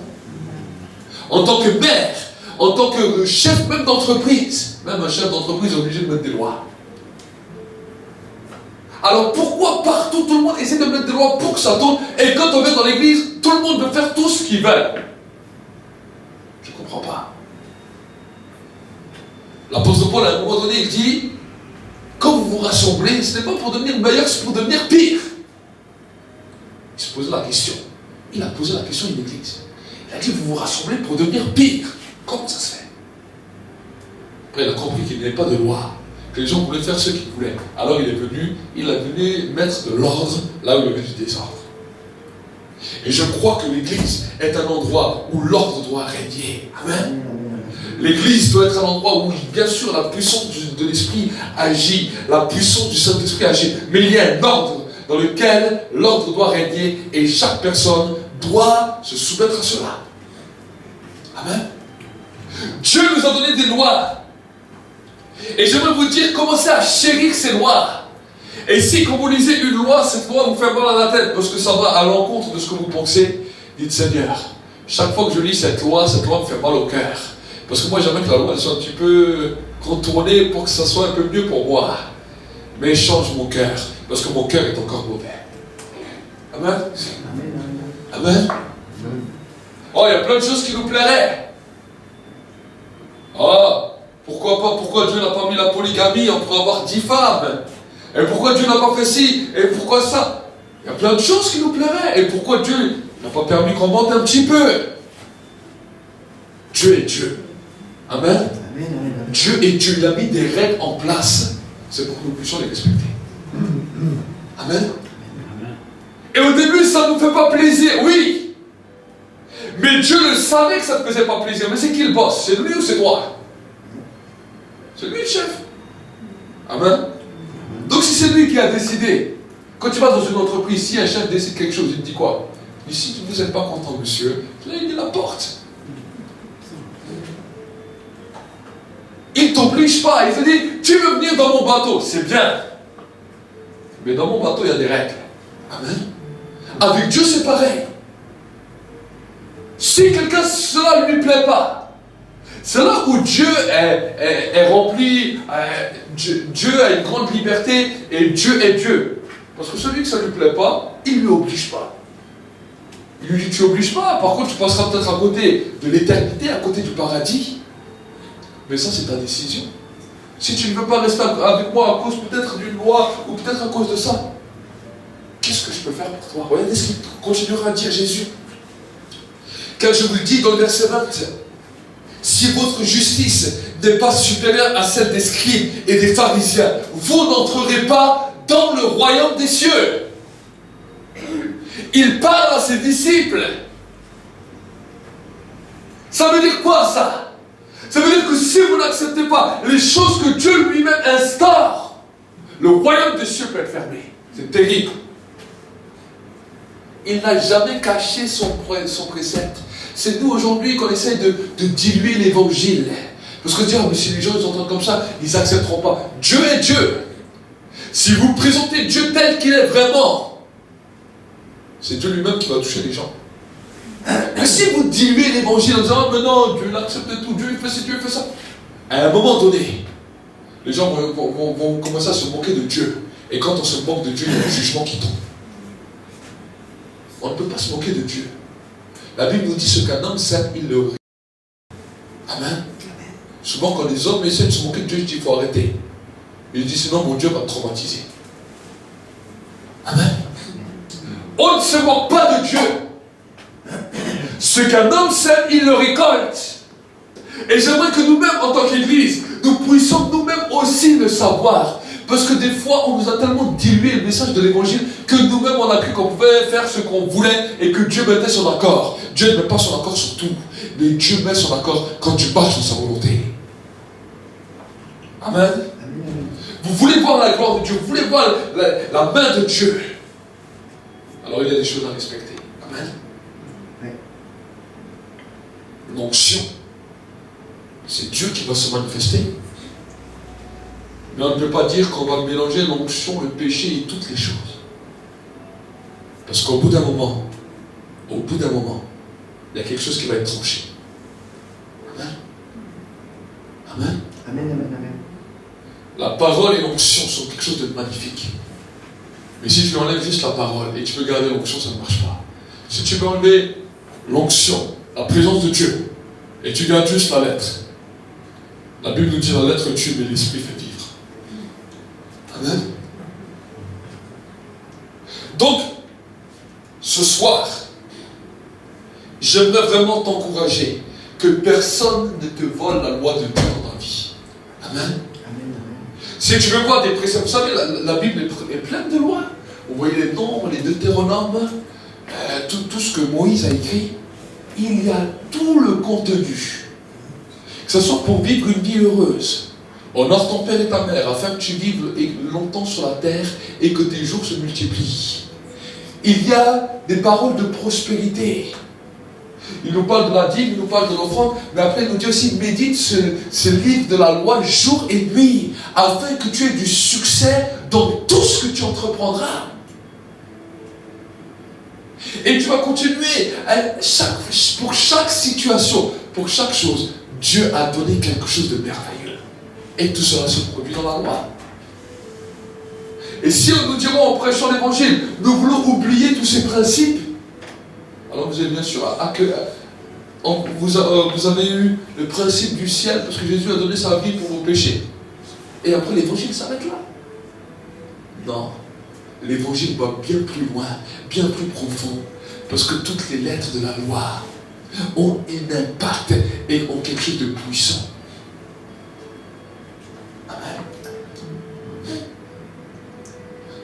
Speaker 1: En tant que mère, en tant que chef même d'entreprise, même un chef d'entreprise est obligé de mettre des lois. Alors pourquoi partout tout le monde essaie de mettre des lois pour que ça tourne et quand on vient dans l'église, tout le monde veut faire tout ce qu'il veut? Je ne comprends pas. L'apôtre Paul à un moment donné il dit, quand vous vous rassemblez, ce n'est pas pour devenir meilleur, c'est pour devenir pire. Il se pose la question. Il a posé la question à une église. Il a dit, vous vous rassemblez pour devenir pire. Comment ça se fait? Après, il a compris qu'il n'y avait pas de loi, que les gens voulaient faire ce qu'ils voulaient. Alors il est venu mettre de l'ordre là où il y avait du désordre. Et je crois que l'église est un endroit où l'ordre doit régner. Amen. L'église doit être un endroit où, bien sûr, la puissance de l'Esprit agit, la puissance du Saint-Esprit agit, mais il y a un ordre dans lequel l'ordre doit régner et chaque personne doit se soumettre à cela. Amen. Dieu nous a donné des lois. Et j'aimerais vous dire, commencez à chérir ces lois. Et si quand vous lisez une loi, cette loi vous fait mal à la tête parce que ça va à l'encontre de ce que vous pensez, dites Seigneur, chaque fois que je lis cette loi me fait mal au cœur. Parce que moi j'aimerais que la loi soit un petit peu contournée pour que ça soit un peu mieux pour moi. Mais change mon cœur, parce que mon cœur est encore mauvais. Amen. Amen. Oh, il y a plein de choses qui nous plairaient. Ah, pourquoi pas, pourquoi Dieu n'a pas mis la polygamie, on pourrait avoir 10 femmes? Et pourquoi Dieu n'a pas fait ci? Et pourquoi ça? Il y a plein de choses qui nous plairaient. Et pourquoi Dieu n'a pas permis qu'on monte un petit peu? Dieu est Dieu. Amen.
Speaker 3: Amen, amen, amen.
Speaker 1: Dieu est Dieu. Il a mis des règles en place. C'est pour que nous puissions les respecter. Amen. Et au début, ça ne nous fait pas plaisir, oui. Mais Dieu le savait que ça ne te faisait pas plaisir. Mais c'est qui le boss? C'est lui ou c'est toi? C'est lui le chef. Amen. Donc si c'est lui qui a décidé, quand tu vas dans une entreprise, si un chef décide quelque chose, il te dit quoi? Il dit, si vous n'êtes pas content, monsieur, là il dit la porte. Il ne t'oblige pas, il te dit, tu veux venir dans mon bateau, c'est bien. Mais dans mon bateau, il y a des règles. Amen. Avec Dieu, c'est pareil. Si quelqu'un, cela ne lui plaît pas, c'est là où Dieu est rempli, Dieu a une grande liberté et Dieu est Dieu. Parce que celui que ça ne lui plaît pas, il ne lui oblige pas. Il lui dit, tu n'obliges pas, par contre tu passeras peut-être à côté de l'éternité, à côté du paradis. Mais ça c'est ta décision. Si tu ne veux pas rester avec moi à cause peut-être d'une loi, ou peut-être à cause de ça, qu'est-ce que je peux faire pour toi? Regardez ce qu'il continuera à dire Jésus. Car je vous le dis dans le verset 20, si votre justice n'est pas supérieure à celle des scribes et des pharisiens, vous n'entrerez pas dans le royaume des cieux. Il parle à ses disciples. Ça veut dire quoi ça? Ça veut dire que si vous n'acceptez pas les choses que Dieu lui-même instaure, le royaume des cieux peut être fermé. C'est terrible. Il n'a jamais caché son précepte. C'est nous aujourd'hui qu'on essaie de diluer l'évangile. Parce que dire, mais si les gens ils entendent comme ça, ils n'accepteront pas. Dieu est Dieu. Si vous présentez Dieu tel qu'il est vraiment, c'est Dieu lui-même qui va toucher les gens. Mais si vous diluez l'évangile en disant, ah, mais non, Dieu l'accepte tout, Dieu fait ci, Dieu fait ça, à un moment donné, les gens vont commencer à se moquer de Dieu. Et quand on se moque de Dieu, il y a un jugement qui tombe. On ne peut pas se moquer de Dieu. La Bible nous dit ce qu'un homme sait, il le récolte. Amen. Souvent, quand les hommes essaient de se moquer de Dieu, ils disent il faut arrêter. Il dit sinon mon Dieu va te traumatiser. Amen. On ne se moque pas de Dieu. Ce qu'un homme sème, il le récolte. Et j'aimerais que nous-mêmes, en tant qu'Église, nous puissions nous-mêmes aussi le savoir. Parce que des fois, on nous a tellement dilué le message de l'Évangile que nous-mêmes, on a cru qu'on pouvait faire ce qu'on voulait et que Dieu mettait son accord. Dieu ne met pas son accord sur tout, mais Dieu met son accord quand tu marches dans sa volonté. Amen. Vous voulez voir la gloire de Dieu, vous voulez voir la main de Dieu. Alors il y a des choses à respecter. Amen. L'onction, c'est Dieu qui va se manifester. Mais on ne peut pas dire qu'on va mélanger l'onction, le péché et toutes les choses. Parce qu'au bout d'un moment, il y a quelque chose qui va être tranché. Amen. Amen.
Speaker 3: Amen, amen, amen.
Speaker 1: La parole et l'onction sont quelque chose de magnifique. Mais si tu enlèves juste la parole et tu veux garder l'onction, ça ne marche pas. Si tu veux enlever l'onction, la présence de Dieu, et tu gardes juste la lettre, la Bible nous dit la lettre tue, mais l'esprit fait vivre. Amen. Donc, ce soir, j'aimerais vraiment t'encourager que personne ne te vole la loi de Dieu dans ta vie. Amen. Si tu veux voir des préceptes, vous savez, la Bible est pleine de lois. Vous voyez les Nombres, les Deutéronomes, tout ce que Moïse a écrit. Il y a tout le contenu. Que ce soit pour vivre une vie heureuse. Honore ton père et ta mère, afin que tu vives longtemps sur la terre et que tes jours se multiplient. Il y a des paroles de prospérité. Il nous parle de la dîme, il nous parle de l'offrande, mais après il nous dit aussi, médite ce livre de la loi jour et nuit, afin que tu aies du succès dans tout ce que tu entreprendras. Et tu vas continuer, pour chaque situation, pour chaque chose, Dieu a donné quelque chose de merveilleux. Et tout cela se produit dans la loi. Et si nous dirons en prêchant l'évangile, nous voulons oublier tous ces principes, alors vous êtes bien sûr vous avez eu le principe du ciel parce que Jésus a donné sa vie pour vos péchés. Et après l'évangile s'arrête là. Non. L'évangile va bien plus loin, bien plus profond. Parce que toutes les lettres de la loi ont un impact et ont quelque chose de puissant. Amen.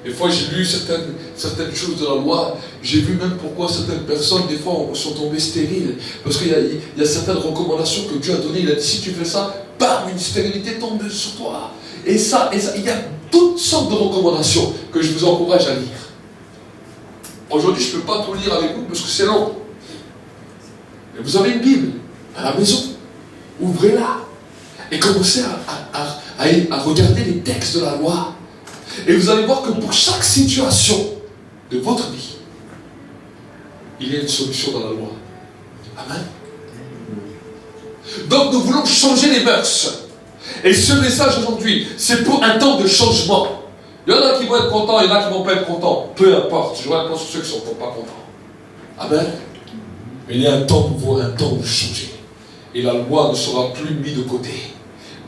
Speaker 1: Des fois, j'ai lu certaines choses de la loi. J'ai vu même pourquoi certaines personnes, des fois, sont tombées stériles. Parce qu'il y a certaines recommandations que Dieu a données. Il a dit, si tu fais ça, bam, une stérilité tombe sur toi. Et ça, il y a toutes sortes de recommandations que je vous encourage à lire. Aujourd'hui, je ne peux pas tout lire avec vous parce que c'est long. Mais vous avez une Bible à la maison. Ouvrez-la. Et commencez à regarder les textes de la loi. Et vous allez voir que pour chaque situation de votre vie, il y a une solution dans la loi. Amen. Donc nous voulons changer les mœurs. Et ce message aujourd'hui, c'est pour un temps de changement. Il y en a qui vont être contents, il y en a qui ne vont pas être contents. Peu importe, je réponds sur ceux qui ne sont pas contents. Amen. Mais il y a un temps nouveau, un temps de changer. Et la loi ne sera plus mise de côté.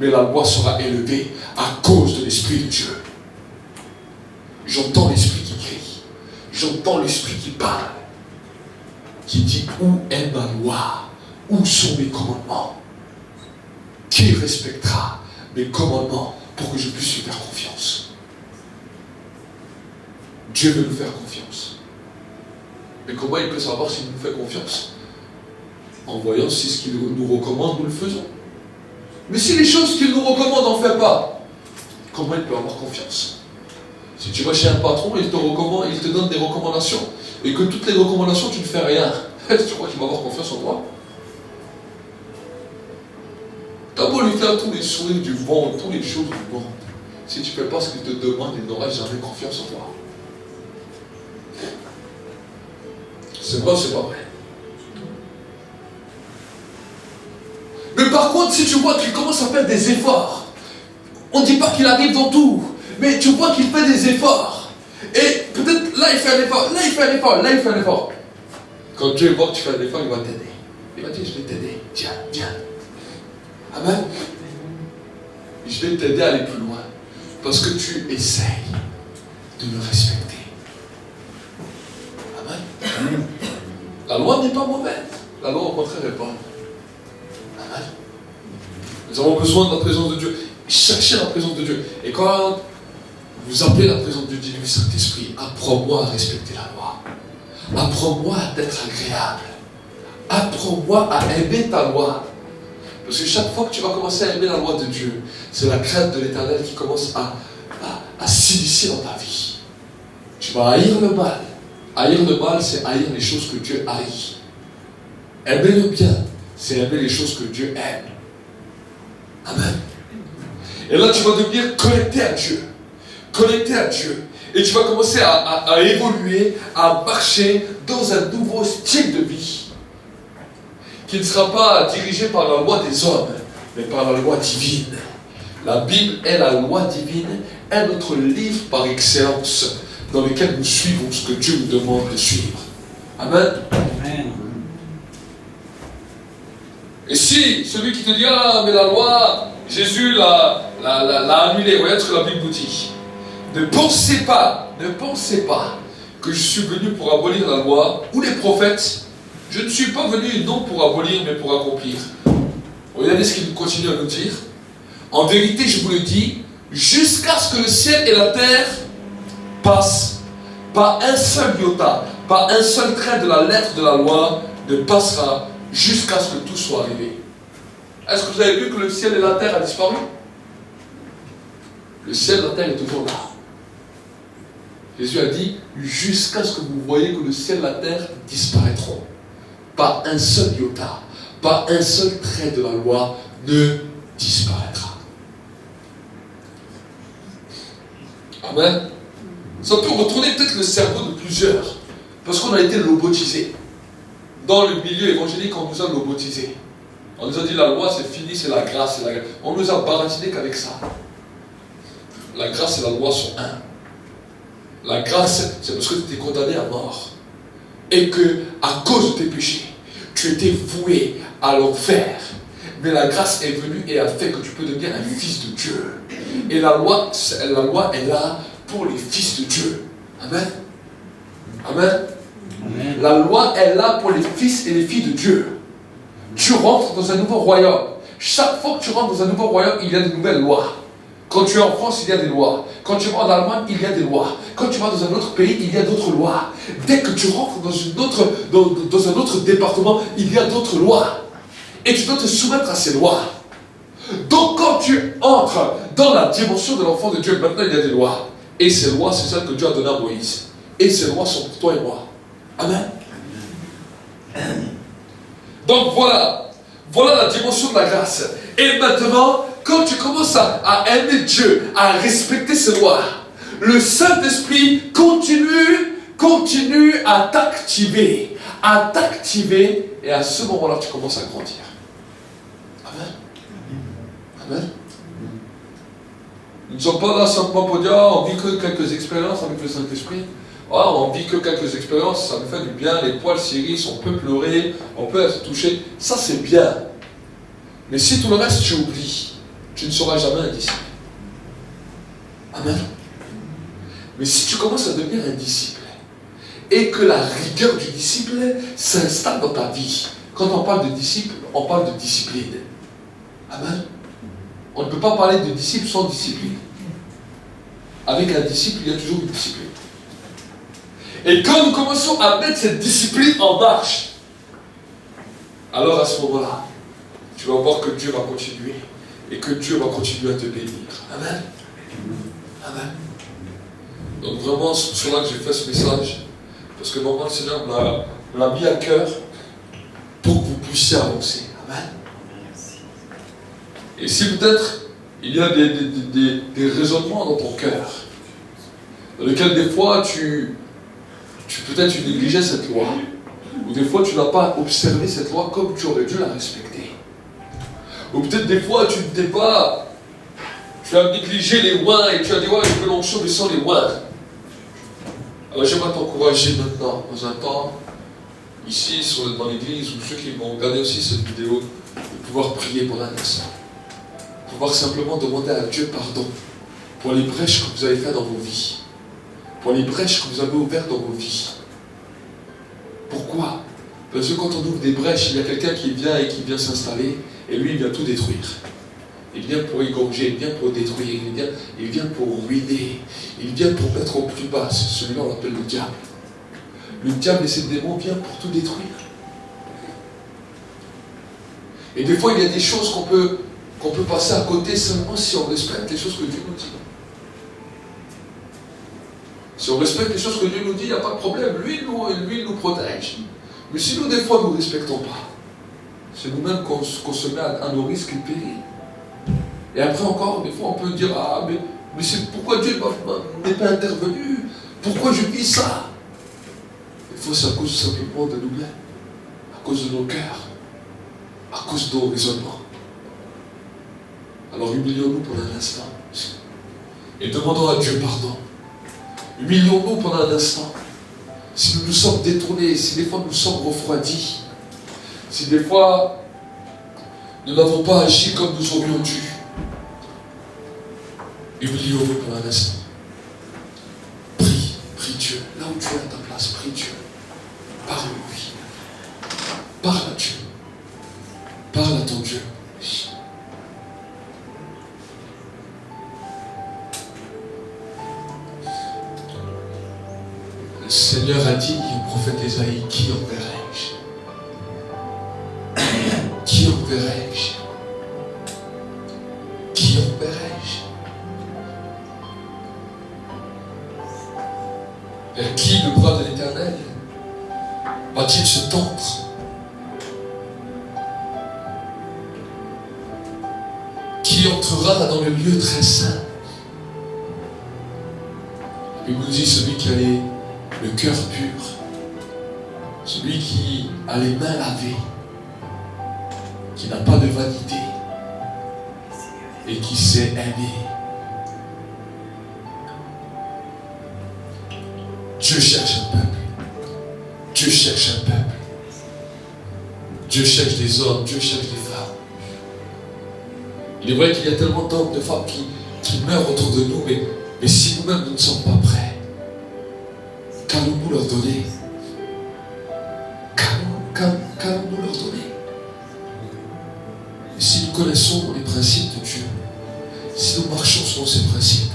Speaker 1: Mais la loi sera élevée à cause de l'Esprit de Dieu. J'entends l'Esprit qui crie. J'entends l'Esprit qui parle. Qui dit, où est ma loi? Où sont mes commandements? Qui respectera mes commandements pour que je puisse lui faire confiance? Dieu veut nous faire confiance. Mais comment il peut savoir s'il nous fait confiance? En voyant si ce qu'il nous recommande, nous le faisons. Mais si les choses qu'il nous recommande, on ne fait pas, comment il peut avoir confiance? Si tu vas chez un patron, il te donne des recommandations, et que toutes les recommandations, tu ne fais rien, est-ce que tu crois qu'il va avoir confiance en toi? Tu as beau lui faire tous les sourires du monde, toutes les choses du monde. Si tu ne fais pas ce qu'il te demande, il n'aura jamais confiance en toi. C'est vrai ou c'est pas vrai? Mais par contre, si tu vois qu'il commence à faire des efforts, on ne dit pas qu'il arrive dans tout, mais tu vois qu'il fait des efforts. Et peut-être là il fait un effort, là il fait un effort, là il fait un effort. Quand Dieu voit que tu fais un effort, il va t'aider. Il va dire, je vais t'aider. Tiens, viens. Amen. Je vais t'aider à aller plus loin. Parce que tu essayes de me respecter. Amen. La loi n'est pas mauvaise. La loi au contraire est bonne. Amen. Nous avons besoin de la présence de Dieu. Cherchez la présence de Dieu. Et quand vous appelez la présence de Dieu, du Saint-Esprit, apprends-moi à respecter la loi. Apprends-moi à être agréable. Apprends-moi à aimer ta loi. Parce que chaque fois que tu vas commencer à aimer la loi de Dieu, c'est la crainte de l'Éternel qui commence à s'initier dans ta vie. Tu vas haïr le mal. Haïr le mal, c'est haïr les choses que Dieu haït. Aimer le bien, c'est aimer les choses que Dieu aime. Amen. Et là, tu vas devenir connecté à Dieu. Connecté à Dieu. Et tu vas commencer à évoluer, à marcher dans un nouveau style de vie. Qui ne sera pas dirigé par la loi des hommes, mais par la loi divine. La Bible est la loi divine, est notre livre par excellence, dans lequel nous suivons ce que Dieu nous demande de suivre. Amen. Amen. Et si celui qui te dit, ah, mais la loi, Jésus l'a annulée, voyez ce que la Bible nous dit. Ne pensez pas que je suis venu pour abolir la loi ou les prophètes. Je ne suis pas venu non pour abolir, mais pour accomplir. Regardez ce qu'il continue à nous dire. En vérité, je vous le dis, jusqu'à ce que le ciel et la terre passent, pas un seul iota, pas un seul trait de la lettre de la loi ne passera jusqu'à ce que tout soit arrivé. Est-ce que vous avez vu que le ciel et la terre a disparu? Le ciel et la terre est toujours là. Jésus a dit, jusqu'à ce que vous voyez que le ciel et la terre disparaîtront. Pas un seul iota, pas un seul trait de la loi ne disparaîtra. Amen. Ça peut retourner peut-être le cerveau de plusieurs, parce qu'on a été lobotisés. Dans le milieu évangélique, on nous a lobotisés. On nous a dit la loi c'est fini, c'est la grâce, c'est la grâce. On nous a baratiné qu'avec ça. La grâce et la loi sont un. La grâce, c'est parce que tu es condamné à mort. Et que, à cause de tes péchés, tu étais voué à l'enfer. Mais la grâce est venue et a fait que tu peux devenir un fils de Dieu. Et la loi est là pour les fils de Dieu. Amen. Amen. Amen. La loi est là pour les fils et les filles de Dieu. Tu rentres dans un nouveau royaume. Chaque fois que tu rentres dans un nouveau royaume, il y a de nouvelles lois. Quand tu es en France, il y a des lois. Quand tu vas en Allemagne, il y a des lois. Quand tu vas dans un autre pays, il y a d'autres lois. Dès que tu rentres dans un autre département, il y a d'autres lois. Et tu dois te soumettre à ces lois. Donc quand tu entres dans la dimension de l'enfant de Dieu, maintenant il y a des lois. Et ces lois, c'est celles que Dieu a données à Moïse. Et ces lois sont pour toi et moi. Amen. Donc voilà la dimension de la grâce. Et maintenant, quand tu commences à aimer Dieu, à respecter ses lois, le Saint-Esprit continue à t'activer. Et à ce moment-là, tu commences à grandir. Amen. Amen. Nous ne sommes pas là simplement pour dire on vit que quelques expériences avec le Saint-Esprit. On vit que quelques expériences, ça me fait du bien, les poils s'irrissent, on peut pleurer, on peut être touché. Ça c'est bien. Mais si tout le reste tu oublies, tu ne seras jamais un disciple. Amen. Mais si tu commences à devenir un disciple, et que la rigueur du disciple s'installe dans ta vie. Quand on parle de disciple, on parle de discipline. Amen. On ne peut pas parler de disciple sans discipline. Avec un disciple, il y a toujours une discipline. Et quand nous commençons à mettre cette discipline en marche, alors à ce moment-là, tu vas voir que Dieu va continuer. Et que Dieu va continuer à te bénir. Amen. Amen. Donc vraiment, c'est pour cela que j'ai fait ce message. Parce que vraiment, le Seigneur me l'a mis à cœur pour que vous puissiez avancer. Amen. Et si peut-être il y a des raisonnements dans ton cœur, dans lesquels des fois peut-être tu négligeais cette loi, ou des fois tu n'as pas observé cette loi comme tu aurais dû la respecter. Ou peut-être des fois tu as négligé les oins et tu as dit ouais, je peux l'onction mais sans les oins. Alors j'aimerais t'encourager maintenant, dans un temps, ici, dans l'église, ou ceux qui vont regarder aussi cette vidéo, de pouvoir prier pour un instant. De pouvoir simplement demander à Dieu pardon pour les brèches que vous avez faites dans vos vies. Pour les brèches que vous avez ouvertes dans vos vies. Pourquoi? Parce que quand on ouvre des brèches, il y a quelqu'un qui vient s'installer, et lui, il vient tout détruire. Il vient pour égorger, il vient pour détruire, il vient pour ruiner, il vient pour mettre au plus bas. Celui-là, on l'appelle le diable. Le diable et ses démons viennent pour tout détruire. Et des fois, il y a des choses qu'on peut passer à côté seulement si on respecte les choses que Dieu nous dit. Si on respecte les choses que Dieu nous dit, il n'y a pas de problème. Lui, il nous protège. Mais si nous, des fois, nous ne respectons pas, c'est nous-mêmes qu'on se met à nos risques et périls. Et après encore, des fois, on peut dire, ah, mais c'est pourquoi Dieu n'est pas intervenu? Pourquoi je vis ça? Des fois, c'est à cause simplement de nous-mêmes, à cause de nos cœurs, à cause de nos raisonnements. Alors, humilions-nous pendant un instant et demandons à Dieu pardon. Humilions-nous pendant un instant. Si nous nous sommes détournés, si des fois nous sommes refroidis, si des fois nous n'avons pas agi comme nous aurions dû, humilions-nous pendant un instant. Prie Dieu. Là où tu es à ta place, prie Dieu. Parle-lui. Parle à Dieu. Parle à ton Dieu. Le Seigneur a dit au prophète Ésaïe, qui enverrai-je? Qui enverrai-je? Qui enverrai-je? Vers qui le bras de l'Éternel va-t-il se tendre? Qui entrera dans le lieu très saint? Il nous dit celui qui a le cœur pur, celui qui a les mains lavées, qui n'a pas de vanité et qui sait aimer. Dieu cherche un peuple. Dieu cherche un peuple. Dieu cherche des hommes, Dieu cherche des femmes. Il est vrai qu'il y a tellement d'hommes, de femmes qui meurent autour de nous, mais si nous-mêmes nous ne sommes pas prêts, qu'allons-nous leur donner? Qu'allons-nous leur donner? Et si nous connaissons les principes de Dieu, si nous marchons selon ces principes,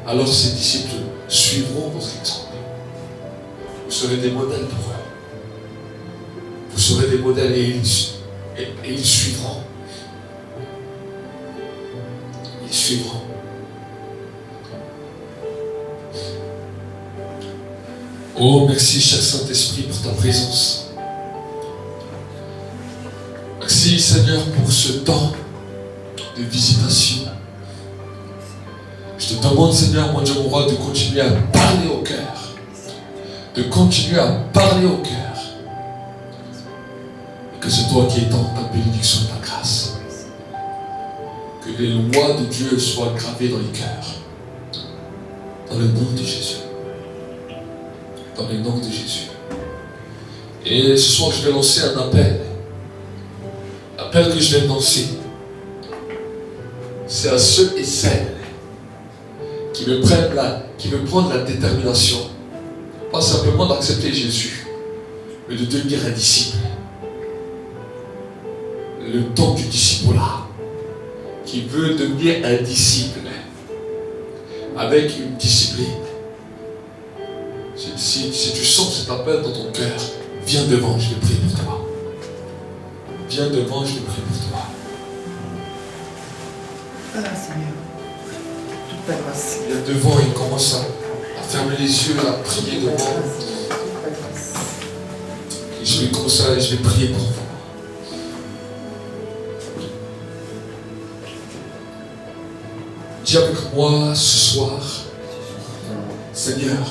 Speaker 1: alors ces disciples suivront votre exemple. Vous serez des modèles pour eux. Vous serez des modèles et ils suivront. Ils suivront. Oh, merci, cher Saint-Esprit, pour ta présence. Merci, Seigneur, pour ce temps de visitation. Je te demande, Seigneur, mon Dieu, mon roi, de continuer à parler au cœur. De continuer à parler au cœur. Et que c'est toi qui étends ta bénédiction et ta grâce. Que les lois de Dieu soient gravées dans les cœurs. Dans le nom de Jésus. Dans le nom de Jésus. Et ce soir, je vais lancer un appel. L'appel que je vais lancer, c'est à ceux et celles qui veulent prendre la détermination, pas simplement d'accepter Jésus, mais de devenir un disciple. Le temps du disciple-là, qui veut devenir un disciple, avec une discipline. Si tu sens cet appel dans ton cœur, viens devant, je vais prier pour toi. Viens devant, je vais prier pour toi.
Speaker 3: Ah, Seigneur. Toute ta grâce.
Speaker 1: Viens devant et commence à fermer les yeux, à prier devant.
Speaker 3: Toute ta grâce.
Speaker 1: Et je vais commencer et je vais prier pour vous. Dis avec moi ce soir, Seigneur,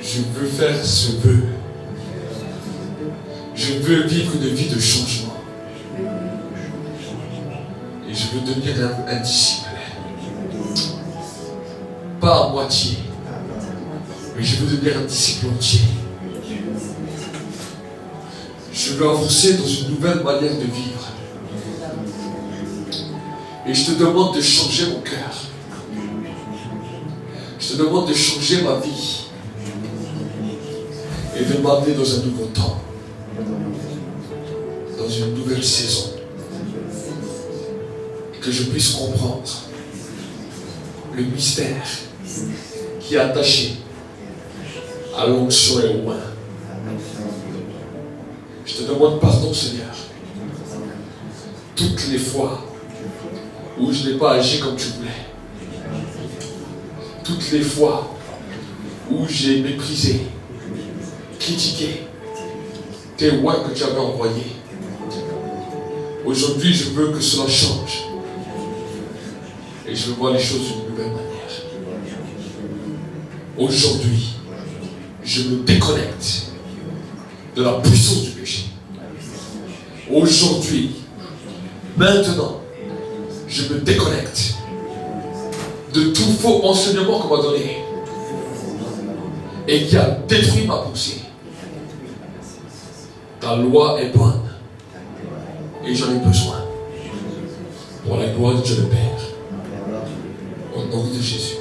Speaker 1: je veux faire ce vœu. Je veux vivre une vie de changement. Et je veux devenir un disciple. Pas à moitié, mais je veux devenir un disciple entier. Je veux avancer dans une nouvelle manière de vivre. Et je te demande de changer mon cœur. Je te demande de changer ma vie. Et de m'amener dans un nouveau temps. Dans une nouvelle saison. Et que je puisse comprendre le mystère qui est attaché à l'onction et au oin. Je te demande pardon, Seigneur. Toutes les fois où je n'ai pas agi comme tu voulais. Toutes les fois où j'ai méprisé, critiqué tes oins que tu avais envoyés. Aujourd'hui, je veux que cela change. Et je veux voir les choses d'une nouvelle manière. Aujourd'hui, je me déconnecte de la puissance du péché. Aujourd'hui, maintenant, je me déconnecte de tout faux enseignement qu'on m'a donné et qui a détruit ma pensée. Ta loi est bonne et j'en ai besoin pour la gloire de Dieu le Père. Au nom de Jésus.